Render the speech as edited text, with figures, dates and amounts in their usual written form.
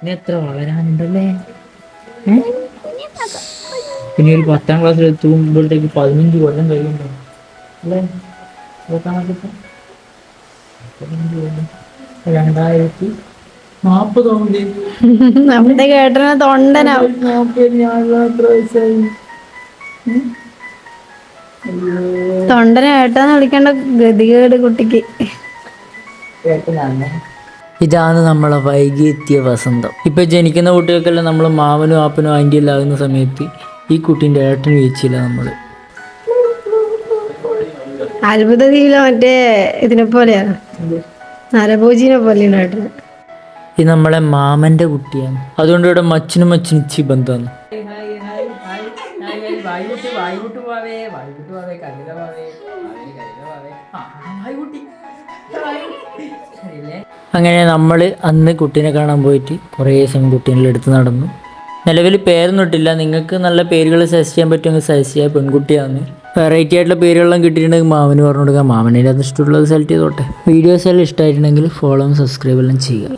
ഇനി എത്ര വളരാനുണ്ടല്ലേ? പിന്നെ ഒരു 10ാം ക്ലാസ്സിൽ എത്തുമ്പോഴത്തേക്ക് 15 കൊല്ലം കഴിയുമ്പോ അല്ലേ? 2040 നമ്മുടെ കേട്ടന തൊണ്ടനാവും. 40 ഞാൻ എത്ര വയസ്സായി? തൊണ്ടന ഏട്ടാന്ന് വിളിക്കേണ്ട ഗതികേട് കുട്ടിക്ക്. ഇതാണ് നമ്മളെ വൈകി എത്തിയ വസന്തം. ഇപ്പൊ ജനിക്കുന്ന കുട്ടികൾക്കെല്ലാം നമ്മൾ മാമനും ആപ്പനും ആൻറ്റിയെല്ലാം ആകുന്ന സമയത്ത് ഈ കുട്ടീൻ്റെ ഏട്ടന് വീഴ്ചയില്ല നമ്മള്. അത്ഭുത ദ്വീപിലെ മറ്റേ ഇതിനെ പോലെയാണ്, നരഭോജീനെ പോലെയാണ് ഏട്ടന്. ഇത് നമ്മളെ മാമന്റെ കുട്ടിയാണ്, അതുകൊണ്ട് ഇവിടെ മച്ചിനും ഇച്ചി ബന്ധമാണ്. അങ്ങനെ നമ്മൾ അന്ന് കുട്ടീനെ കാണാൻ പോയിട്ട് കുറേ സമയം കുട്ടീനെ എടുത്ത് നടന്നു. നിലവിൽ പേരൊന്നും ഇട്ടില്ല, നിങ്ങൾക്ക് നല്ല പേരുകൾ സജസ്റ്റ് ചെയ്യാൻ പറ്റുമെങ്കിൽ സജസ്റ്റ് ചെയ്യുക. പെൺകുട്ടിയാണ്, വെറൈറ്റി ആയിട്ടുള്ള പേരുകളെല്ലാം കിട്ടിയിട്ടുണ്ടെങ്കിൽ മാമന് പറഞ്ഞു കൊടുക്കുക, മാമനെ അത് ഇഷ്ടമുള്ളത് സെലക്ട് ചെയ്തോട്ടെ. വീഡിയോസ് എല്ലാം ഇഷ്ടമായിട്ടുണ്ടെങ്കിൽ ഫോളോയും സബ്സ്ക്രൈബ് എല്ലാം ചെയ്യുക.